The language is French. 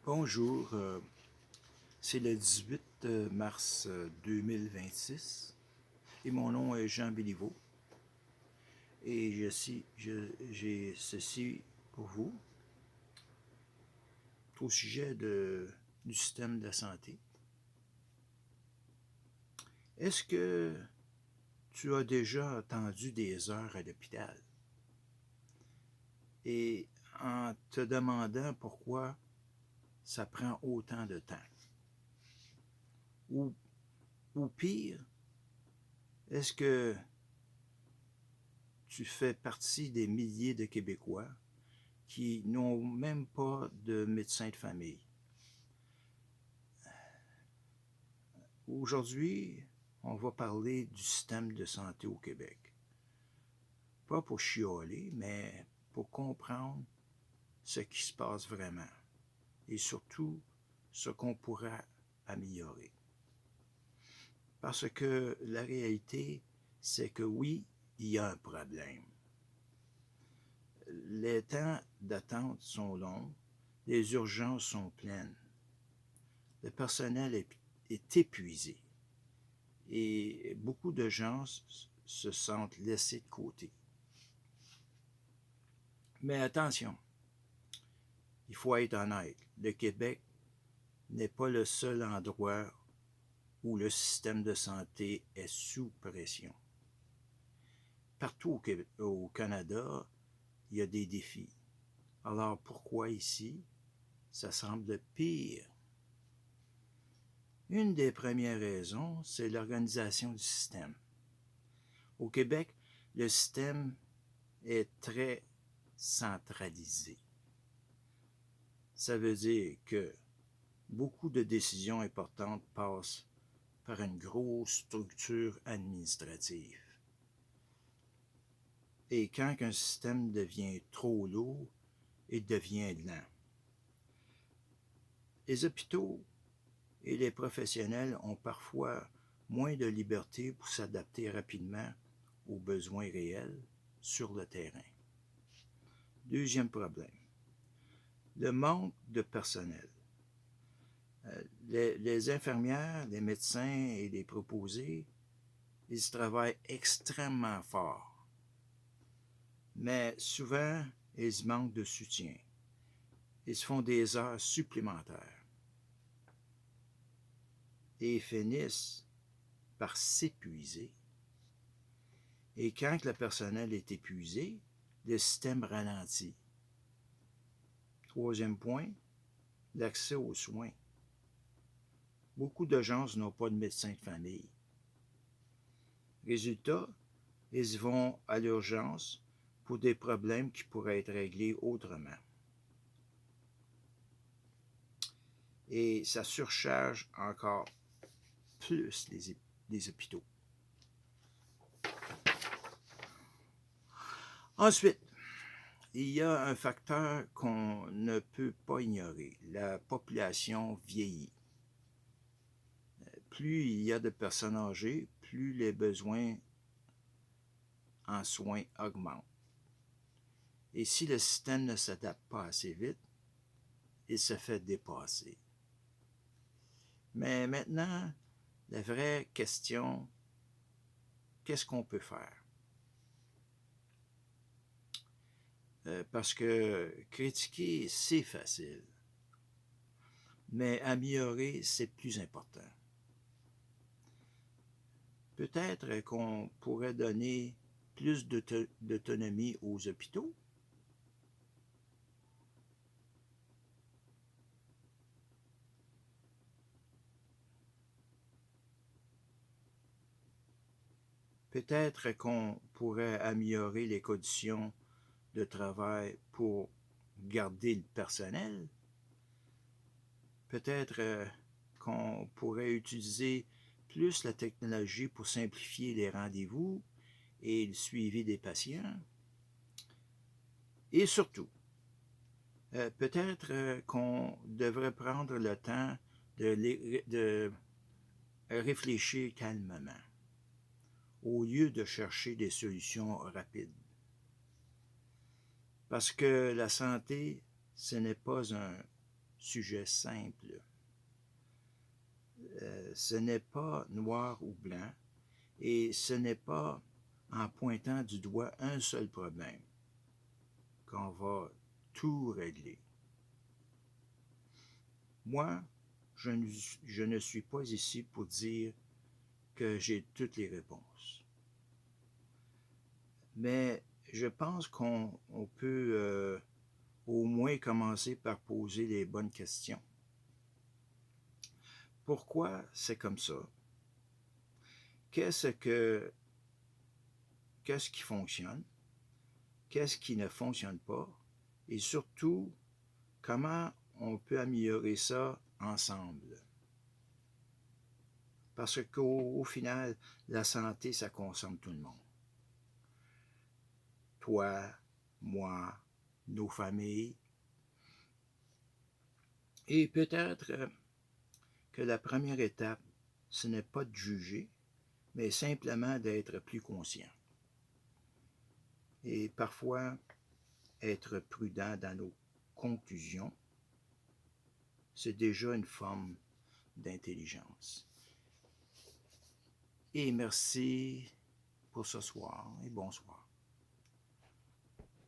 Bonjour, c'est le 18 mars 2026 et mon nom est Jean Béliveau et j'ai ceci pour vous au sujet du système de la santé. Est-ce que tu as déjà attendu des heures à l'hôpital et en te demandant pourquoi ça prend autant de temps? Ou, ou pire, est-ce que tu fais partie des milliers de Québécois qui n'ont même pas de médecin de famille? Aujourd'hui, on va parler du système de santé au Québec. Pas pour chialer, mais pour comprendre ce qui se passe vraiment et surtout ce qu'on pourra améliorer. Parce que la réalité, c'est que oui, il y a un problème. Les temps d'attente sont longs, les urgences sont pleines, le personnel est épuisé et beaucoup de gens se sentent laissés de côté. Mais attention, il faut être honnête, le Québec n'est pas le seul endroit où le système de santé est sous pression. Partout au Canada, il y a des défis. Alors pourquoi ici, ça semble pire? Une des premières raisons, c'est l'organisation du système. Au Québec, le système est très centralisé. Ça veut dire que beaucoup de décisions importantes passent par une grosse structure administrative. Et quand un système devient trop lourd, il devient lent. Les hôpitaux et les professionnels ont parfois moins de liberté pour s'adapter rapidement aux besoins réels sur le terrain. Deuxième problème, le manque de personnel. Les infirmières, les médecins et les préposés, ils travaillent extrêmement fort. Mais souvent, ils manquent de soutien. Ils font des heures supplémentaires et finissent par s'épuiser. Et quand le personnel est épuisé, le système ralentit. Troisième point, l'accès aux soins. Beaucoup de gens n'ont pas de médecin de famille. Résultat, ils vont à l'urgence pour des problèmes qui pourraient être réglés autrement. Et ça surcharge encore plus les hôpitaux. Ensuite, il y a un facteur qu'on ne peut pas ignorer. La population vieillit. Plus il y a de personnes âgées, plus les besoins en soins augmentent. Et si le système ne s'adapte pas assez vite, il se fait dépasser. Mais maintenant, la vraie question, qu'est-ce qu'on peut faire? Parce que critiquer, c'est facile. Mais améliorer, c'est plus important. Peut-être qu'on pourrait donner plus d'autonomie aux hôpitaux. Peut-être qu'on pourrait améliorer les conditions de travail pour garder le personnel. Peut-être qu'on pourrait utiliser plus la technologie pour simplifier les rendez-vous et le suivi des patients. Et surtout, peut-être qu'on devrait prendre le temps de réfléchir calmement au lieu de chercher des solutions rapides. Parce que la santé, ce n'est pas un sujet simple. Ce n'est pas noir ou blanc, et ce n'est pas en pointant du doigt un seul problème qu'on va tout régler. Moi, je ne suis pas ici pour dire que j'ai toutes les réponses. Mais je pense qu'on peut au moins commencer par poser les bonnes questions. Pourquoi c'est comme ça? Qu'est-ce qui fonctionne? Qu'est-ce qui ne fonctionne pas? Et surtout, comment on peut améliorer ça ensemble? Parce qu'au final, la santé, ça concerne tout le monde. Toi, moi, nos familles. Et peut-être que la première étape, ce n'est pas de juger, mais simplement d'être plus conscient. Et parfois, être prudent dans nos conclusions, c'est déjà une forme d'intelligence. Et merci pour ce soir et bonsoir.